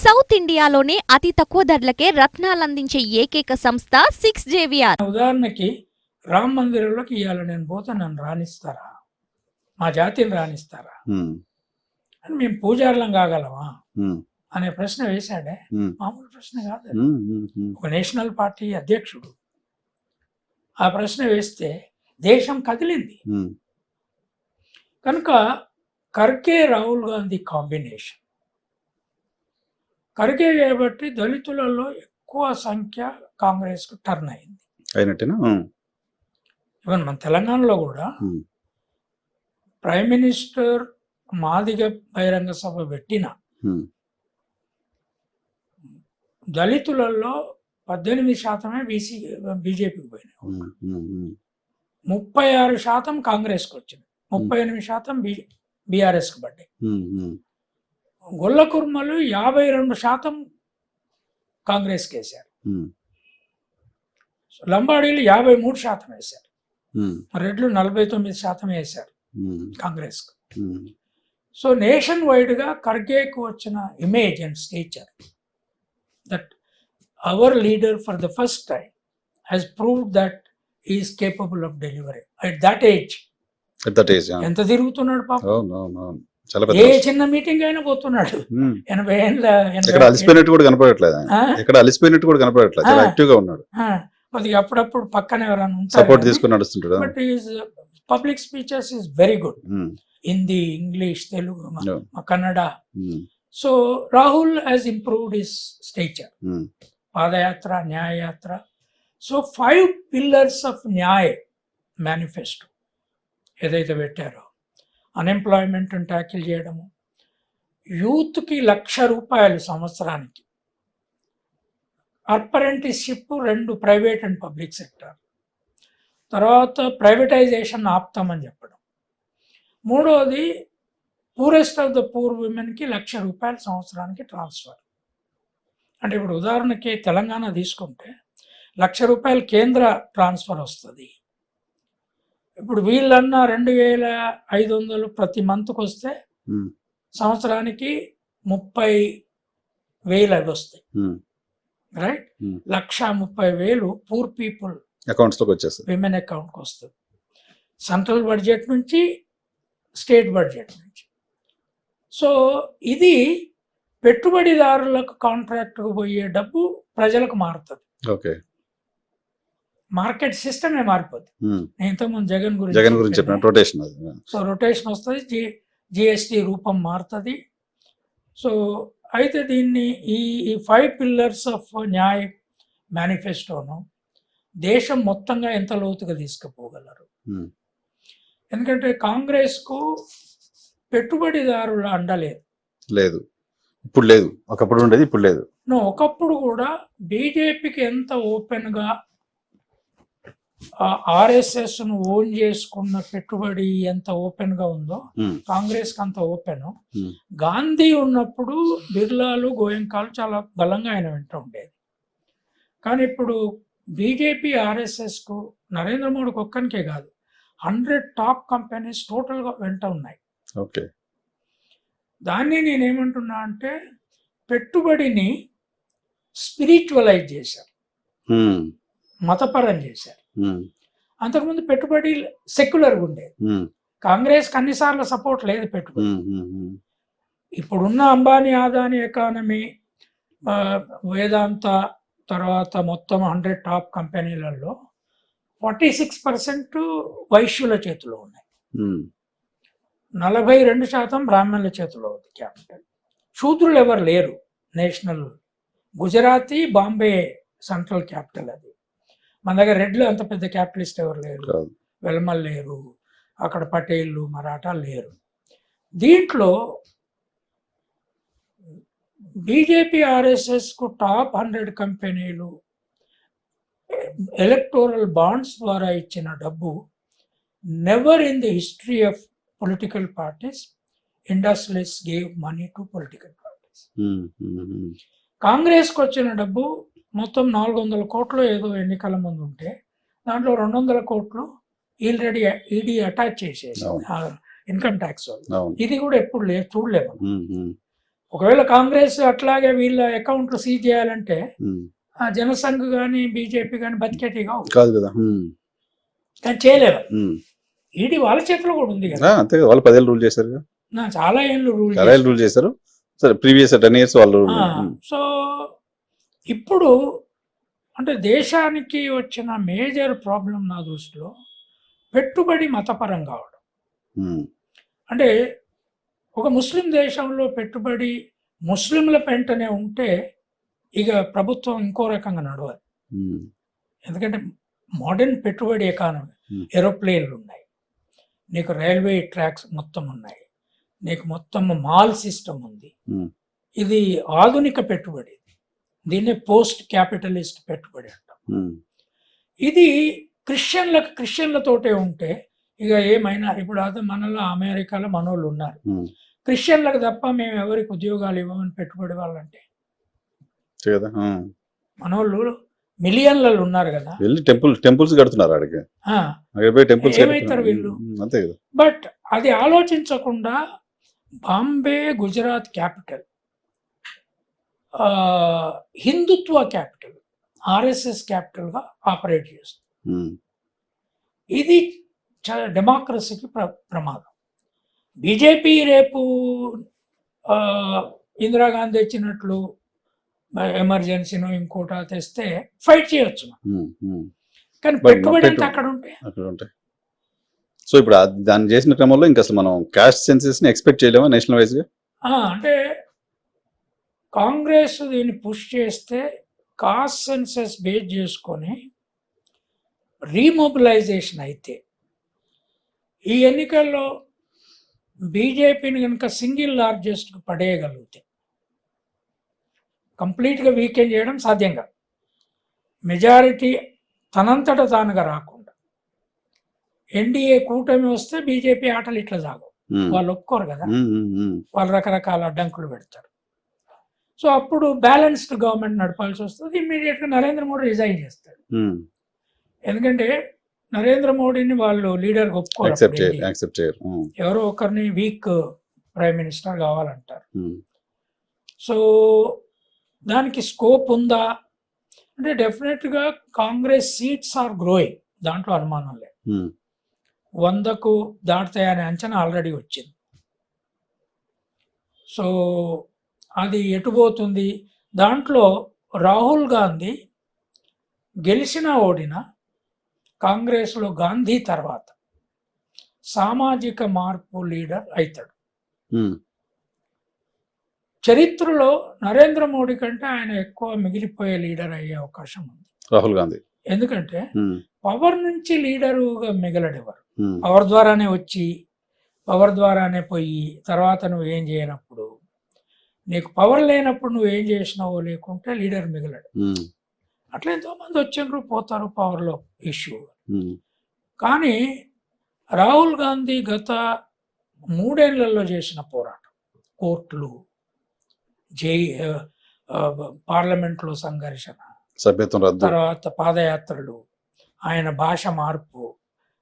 South ఇండియాలోనే అతి తక్కువ ధరలకే రత్నాలందించే ఏకైక సంస్థ 6JVR. ఉదాహరణకి రామ్ మందిరంలోకి ఇవాళ నేను పోతే నన్ను రాణిస్తారా, మా జాతిని రాణిస్తారా అని మేము పూజారులం కాగలమా అనే ప్రశ్న వేశాడే. మామూలు ప్రశ్న కాదు, ఒక నేషనల్ పార్టీ అధ్యక్షుడు ఆ ప్రశ్న వేస్తే దేశం కదిలింది. కనుక ఖర్గే రాహుల్ గాంధీ కాంబినేషన్ ఖర్గే చేయబట్టి దళితులలో ఎక్కువ సంఖ్య కాంగ్రెస్ కు టర్న్ అయింది అయినట్టేనా. ఈవెన్ మన తెలంగాణలో కూడా ప్రైమ్ మినిస్టర్ మాదిగ బహిరంగ సభ పెట్టిన దళితులలో 18% బీజేపీకి పోయినాయి, 36% కాంగ్రెస్కి వచ్చింది, 38% బీఆర్ఎస్కి పడ్డాయి. గొల్ల కుర్మలు 52% కాంగ్రెస్కి వేశారు, లంబాడీలు 53% వేశారు, రెడ్లు 49% వేశారు కాంగ్రెస్కు. సో నేషన్ వైడ్గా ఖర్గేకు వచ్చిన image and stature that our leader for the first time has proved that is capable of delivery at that age. ఎంత తిరుగుతున్నాడు పాపం, ఏ చిన్న మీటింగ్ అయినా పోతున్నాడు. 80 ఏళ్ళ అలసిపోయినట్టు కూడా కనపడట్లేదు, ఇక్కడ అలసిపోయినట్టు కూడా కనపడట్లేదు, చాలా యాక్టివ్ గా ఉన్నాడు. కొద్దిగా అప్పుడప్పుడు పక్కన ఎవరైనా సపోర్ట్ తీసుకుని నడుస్తుంటాడు. But his public speeches is very good, Hindi, English, Telugu, Kannada. So Rahul has improved his stature, padayatra, న్యాయయాత్ర. So 5 pillars of Nyay manifesto ఏదైతే పెట్టారో, అన్ఎంప్లాయ్మెంట్ ట్యాకిల్ చేయడము, యూత్కి ₹1,00,000 సంవత్సరానికి, apprenticeship 2 private and public sector, తర్వాత ప్రైవేటైజేషన్ ఆపుతామని చెప్పడం, మూడవది పూరెస్ట్ ఆఫ్ ద పూర్ విమెన్కి ₹1,00,000 సంవత్సరానికి ట్రాన్స్ఫర్. అంటే ఇప్పుడు ఉదాహరణకి తెలంగాణ తీసుకుంటే ₹1,00,000 కేంద్ర ట్రాన్స్ఫర్ వస్తుంది. ఇప్పుడు వీళ్ళన్నా 2,500 ప్రతి మంత్కి వస్తే సంవత్సరానికి 30,000 అవి వస్తాయి, రైట్? 1,30,000 పూర్ పీపుల్ అకౌంట్స్ లోకి వచ్చేస్తుంది, విమెన్ అకౌంట్కి వస్తుంది, సెంట్రల్ బడ్జెట్ నుంచి, స్టేట్ బడ్జెట్ నుంచి. సో ఇది పెట్టుబడిదారులకు కాంట్రాక్ట్కు పోయే డబ్బు ప్రజలకు మారుతుంది. ఓకే, మార్కెట్ సిస్టమే మారిపోతుంది. నేను ఇంతకుముందు జగన్ గురించి చెప్పిన రొటేషన్. సో రొటేషన్ వస్తుంది, జిఎస్టి రూపం మారుతుంది. సో అయితే దీన్ని ఈ 5 pillars ఆఫ్ న్యాయ్ మేనిఫెస్టోను దేశం మొత్తంగా ఎంత లోతుగా తీసుకుపోగలరు? ఎందుకంటే కాంగ్రెస్కు పెట్టుబడిదారుల అండలేదు, లేదు, ఇప్పుడు లేదు, ఒకప్పుడు ఉండేది, ఇప్పుడు లేదు. ఒకప్పుడు కూడా బీజేపీకి ఎంత ఓపెన్గా ఆర్ఎస్ఎస్ను ఓన్ చేసుకున్న పెట్టుబడి ఎంత ఓపెన్గా ఉందో కాంగ్రెస్కి అంత ఓపెన్. గాంధీ ఉన్నప్పుడు బిర్లాలు, గోయంకాలు చాలా బలంగా ఆయన వెంట ఉండేది. కానీ ఇప్పుడు బీజేపీ ఆర్ఎస్ఎస్కు నరేంద్ర మోడీకి ఒక్కనికే కాదు, 100 టాప్ కంపెనీస్ టోటల్గా వెంట ఉన్నాయి. ఓకే, దాన్ని నేనేమంటున్నా అంటే పెట్టుబడిని స్పిరిచువలైజ్ చేశారు, మతపరం చేశారు. అంతకుముందు పెట్టుబడి సెక్యులర్గా ఉండేది, కాంగ్రెస్ అన్నిసార్లు సపోర్ట్ లేదు పెట్టుబడి. ఇప్పుడున్న అంబానీ, అదానీ ఎకానమీ, వేదాంత, తర్వాత మొత్తం 100 టాప్ కంపెనీలలో 46% వైశ్యుల చేతిలో ఉన్నాయి, 42% బ్రాహ్మణుల చేతిలో ఉంది క్యాపిటల్. శూద్రులు ఎవరు లేరు. National Gujarati, Bombay central capital అది. మన దగ్గర రెడ్లు అంత పెద్ద క్యాపిటలిస్ట్ ఎవరు లేరు, వెల్మల్ లేరు, అక్కడ పటేళ్ళు, మరాఠాలు లేరు. దీంట్లో బీజేపీ ఆర్ఎస్ఎస్కు టాప్ 100 కంపెనీలు ఎలక్టోరల్ బాండ్స్ ద్వారా ఇచ్చిన డబ్బు never in the history of political parties industrialist gave money to political parties. కాంగ్రెస్కి వచ్చిన డబ్బు మొత్తం 400 కోట్లు ఏదో ఎన్నికల ముందు ఉంటే దాంట్లో 200 కోట్లు ఆల్రెడీ ఈడీ అటాచ్ చేసేసి ఇన్కమ్ ట్యాక్స్. ఇది కూడా ఎప్పుడు చూడలేము. ఒకవేళ కాంగ్రెస్ అట్లాగే వీళ్ళ అకౌంట్లు సీజ్ చేయాలంటే ఆ జనసంఘ్ కానీ బీజేపీ కానీ బతికేటి కాదు కదా. కానీ చేయలేరు. ఈడీ వాళ్ళ చేతిలో కూడా ఉంది కదా. అంతే కదా, వాళ్ళు 10 ఏళ్ళు రూల్ చేశారు కదా. చాలా ఏళ్ళు రూల్ చేశారు. సరే, ప్రీవియస్ 10 years వాళ్ళు. సో ఇప్పుడు అంటే దేశానికి వచ్చిన మేజర్ ప్రాబ్లం నా దృష్టిలో పెట్టుబడి మతపరం కావడం. అంటే ఒక ముస్లిం దేశంలో పెట్టుబడి ముస్లింల పెంటనే ఉంటే ఇక ప్రభుత్వం ఇంకో రకంగా నడవాలి. ఎందుకంటే మోడర్న్ పెట్టుబడి ఎకానమీ, ఏరోప్లేన్లు ఉన్నాయి, నీకు రైల్వే ట్రాక్స్ మొత్తం ఉన్నాయి, నీకు మొత్తం మాల్ సిస్టమ్ ఉంది. ఇది ఆధునిక పెట్టుబడి. దీన్నే పోస్ట్ క్యాపిటలిస్ట్ పెట్టుబడి అంటాం. ఇది క్రిస్టియన్లతోటే ఉంటే ఇక ఏమైనా, ఇప్పుడు అదే మనలో అమెరికాలో మనోళ్ళు ఉన్నారు, క్రిస్టియన్లకు తప్ప మేము ఎవరికి ఉద్యోగాలు ఇవ్వమని పెట్టుబడి వాళ్ళంటే మనోళ్ళు మిలియన్లలో ఉన్నారు కదా. టెంపుల్స్ కడుతున్నారు ఆడికి, ఏమైతారు వీళ్ళు. బట్ అది ఆలోచించకుండా బాంబే గుజరాత్ క్యాపిటల్, హిందుత్వ క్యాపిటల్, ఆర్ఎస్ఎస్ క్యాపిటల్ గా ఆపరేట్ చేస్తుంది. ఇది డెమోక్రసీకి ప్రమాదం. బీజేపీ రేపు ఇందిరాగాంధీ ఇచ్చినట్లు ఎమర్జెన్సీనో ఇంకోటా తెస్తే ఫైట్ చేయొచ్చు, కానీ పెట్టుబడి అంతా అక్కడ ఉంటాయి. సో ఇప్పుడు దాన్ని చేసిన క్రమంలో ఇంకా అసలు మనం క్యాస్ట్ సెన్సెస్ ని ఎక్స్పెక్ట్ చేయలేమా నేషనల్ వైజ్ గా? అంటే కాంగ్రెస్ దీన్ని పుష్ చేస్తే కాస్ట్ సెన్సెస్ బేస్ చేసుకొని రీమొబిలైజేషన్ అయితే ఈ ఎన్నికల్లో బీజేపీని కనుక సింగిల్ లార్జెస్ట్ పడేయగలిగితే కంప్లీట్గా వీకెండ్ చేయడం సాధ్యంగా, మెజారిటీ తనంతట తానుగా రాకుండా ఎన్డీఏ కూటమి వస్తే బీజేపీ ఆటలు ఇట్లా సాగవు. వాళ్ళు ఒప్పుకోరు కదా, వాళ్ళు రకరకాల అడ్డంకులు పెడతారు. సో అప్పుడు బ్యాలెన్స్డ్ గవర్నమెంట్ నడపాల్సి వస్తుంది. ఇమ్మీడియట్గా నరేంద్ర మోడీ రిజైన్ చేస్తాడు. ఎందుకంటే నరేంద్ర మోడీని వాళ్ళు లీడర్ ఒప్పుకోరు, ఎవరో ఒకరిని వీక్ ప్రైమ్ మినిస్టర్ కావాలంటారు. సో దానికి స్కోప్ ఉందా అంటే డెఫినెట్గా కాంగ్రెస్ సీట్స్ ఆర్ గ్రోయింగ్, దాంట్లో అనుమానం లేదు. 100కు దాటుతాయనే అంచనా ఆల్రెడీ వచ్చింది. సో అది ఎటుపోతుంది, దాంట్లో రాహుల్ గాంధీ గెలిచినా ఓడినా కాంగ్రెస్లో గాంధీ తర్వాత సామాజిక మార్పు లీడర్ అవుతాడు. చరిత్రలో నరేంద్ర మోడీ కంటే ఆయన ఎక్కువ మిగిలిపోయే లీడర్ అయ్యే అవకాశం ఉంది రాహుల్ గాంధీ. ఎందుకంటే పవర్ నుంచి లీడరుగా మిగలడేవారు, పవర్ ద్వారానే వచ్చి పవర్ ద్వారానే పోయి తర్వాత నువ్వు ఏం చేయనప్పుడు, నీకు పవర్ లేనప్పుడు నువ్వు ఏం చేసినావో లేకుంటే లీడర్ మిగలడు. అట్లా ఎంతోమంది వచ్చిండ్రు పోతారు పవర్లో ఇష్యూ. కానీ రాహుల్ గాంధీ గత 3 ఏళ్లలో చేసిన పోరాటం, కోర్టులు, పార్లమెంట్లో సంఘర్షణ, తర్వాత పాదయాత్రలు, ఆయన భాష మార్పు,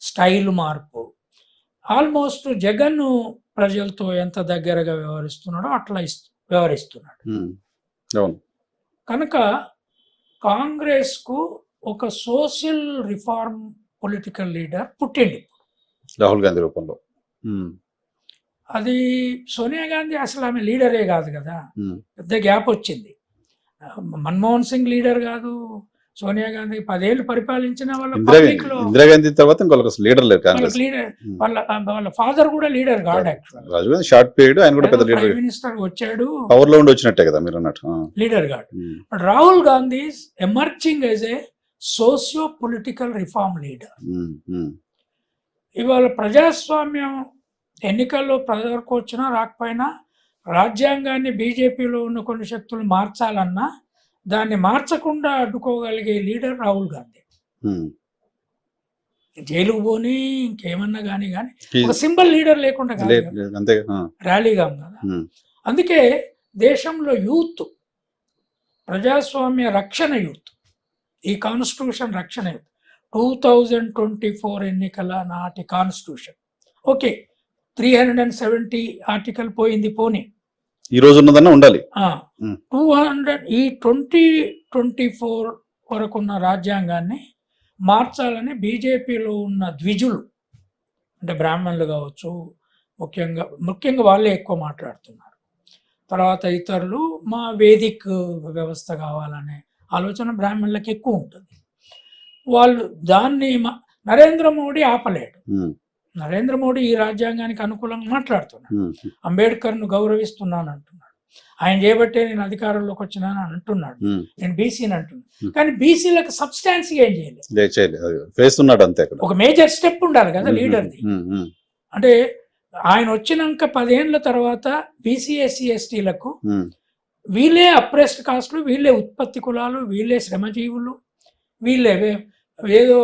స్టైల్ మార్పు, ఆల్మోస్ట్ జగన్ ప్రజలతో ఎంత దగ్గరగా వ్యవహరిస్తున్నాడో అట్లా వ్యవహరిస్తున్నాడు. కనుక కాంగ్రెస్ కు ఒక సోషల్ రిఫార్మ్ పొలిటికల్ లీడర్ పుట్టిండు రాహుల్ గాంధీ రూపంలో. అది సోనియా గాంధీ అసలు ఆమె లీడరే కాదు కదా, పెద్ద గ్యాప్ వచ్చింది. మన్మోహన్ సింగ్ లీడర్ కాదు, సోనియా గాంధీ 10 ఏళ్ళు పరిపాలించిన వాళ్ళ ఇందిరాగాంధీ తర్వాత లీడర్ వాళ్ళ ఫాదర్ కూడా లీడర్ కాదు, షార్ట్ పీరియడ్ ఆయన కూడా పెద్ద లీడర్ మినిస్టర్ వచ్చాడు, పవర్ లో ఉండి వచ్చినట్టే కదా మీరు అన్నట్టు, లీడర్ కాదు. But Rahul Gandhi emerging as a socio political reform leader. ఇవాళ ప్రజాస్వామ్యం ఎన్నికల్లో ప్రజలకు వచ్చినా రాకపోయినా రాజ్యాంగాన్ని బీజేపీలో ఉన్న కొన్ని శక్తులు మార్చాలన్నా దాన్ని మార్చకుండా అడ్డుకోగలిగే లీడర్ రాహుల్ గాంధీ. జైలుకు పోని ఇంకేమన్నా కానీ ఒక సింబల్ లీడర్ లేకుండా ర్యాలీగా కదా. అందుకే దేశంలో యూత్, ప్రజాస్వామ్య రక్షణ యూత్, ఈ కాన్స్టిట్యూషన్ రక్షణ యూత్ 2024 ఎన్నికల నాటి కాన్స్టిట్యూషన్ ఓకే 370 ఆర్టికల్ పోయింది పోనీ, ఈ రోజు ఉన్నదన్నా ఉండాలి. 200 ఈ 2024 వరకున్న రాజ్యాంగాన్ని మార్చాలని బీజేపీలో ఉన్న ద్విజులు, అంటే బ్రాహ్మణులు కావచ్చు, ముఖ్యంగా వాళ్ళే ఎక్కువ మాట్లాడుతున్నారు. తర్వాత ఇతరులు మా వేదిక్ వ్యవస్థ కావాలనే ఆలోచన బ్రాహ్మణులకు ఎక్కువ ఉంటుంది. వాళ్ళు దాన్ని నరేంద్ర మోడీ ఆపలేడు. నరేంద్ర మోడీ ఈ రాజ్యాంగానికి అనుకూలంగా మాట్లాడుతున్నాడు. అంబేద్కర్ను గౌరవిస్తున్నాను అంటున్నాడు. ఆయన చేయబట్టే నేను అధికారంలోకి వచ్చినాను అంటున్నాడు. నేను బీసీని అంటున్నాను. కానీ బీసీలకు సబ్స్టాన్స్ ఏం చేయలేదు. అంతే. ఒక మేజర్ స్టెప్ ఉండాలి కదా లీడర్ది. అంటే ఆయన వచ్చినాక 10 ఏళ్ల తర్వాత బీసీ ఎస్సీ ఎస్టీలకు వీళ్ళే అప్రెస్డ్ కాస్ట్లు, వీళ్ళే ఉత్పత్తి కులాలు, వీళ్ళే శ్రమజీవులు, వీళ్ళే ఏదో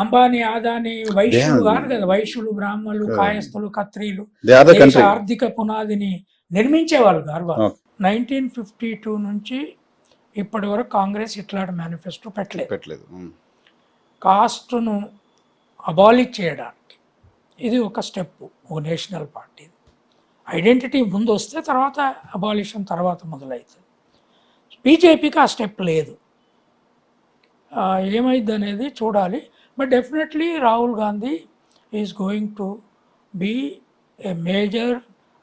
అంబానీ ఆదాని వైశ్యులు కాదు కదా. వైశ్యులు, బ్రాహ్మణులు, కాయస్థులు, ఖత్రీలు దేశ ఆర్థిక పునాదిని నిర్మించేవాళ్ళు గారు. 1952 నుంచి ఇప్పటి వరకు కాంగ్రెస్ ఇట్లాంటి మేనిఫెస్టో పెట్టలేదు. కాస్ట్ను అబాలిష్ చేయడానికి ఇది ఒక స్టెప్. ఒక నేషనల్ పార్టీ ఐడెంటిటీ ముందు వస్తే తర్వాత అబాలిషన్ తర్వాత మొదలవుతుంది. బీజేపీకి ఆ స్టెప్ లేదు. ఏమైంది అనేది చూడాలి. But definitely Rahul Gandhi is going to be a major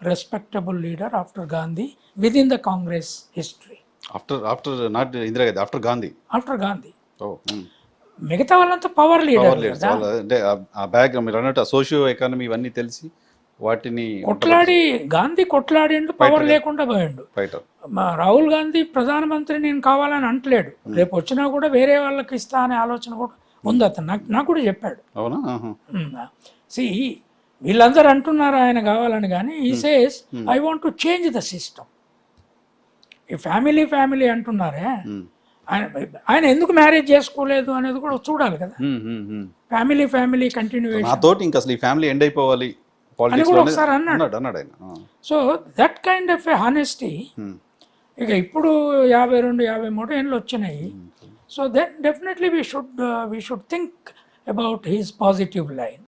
respectable leader after Gandhi with in the Congress history. After not Indira Gandhi, after Gandhi. మిగతా వాళ్ళంతా పవర్ లీడర్. అంటే ఆ బ్యాక్గ్రౌండ్ మీరు అన్నట్టు సోషియో ఎకానమీ ఇవన్నీ తెలిసి వాటిని గాంధీ కొట్లాడిండు, పవర్ లేకుండా పోయిండు. రాహుల్ గాంధీ ప్రధానమంత్రి నేను కావాలని అంటలేడు. రేపు వచ్చినా కూడా వేరే వాళ్ళకి ఇస్తా అనే ఆలోచన కూడా ఉంది అతను. నాకు కూడా చెప్పాడు. వీళ్ళందరూ అంటున్నారు ఆయన కావాలని, కానీ ఈ says I want to change the system. ఈ ఫ్యామిలీ అంటున్నారే, ఆయన ఎందుకు మ్యారేజ్ చేసుకోలేదు అనేది కూడా చూడాలి కదా. ఫ్యామిలీ కంటిన్యూయేషన్ ఇంకా అసలు ఈ ఫ్యామిలీ ఎండ్ అయిపోవాలి అని కూడా ఒకసారి అన్నాడు. So that kind of a honesty ఇక ఇప్పుడు 52-53 ఏళ్ళు వచ్చినాయి. So then definitely we should think about his positive line.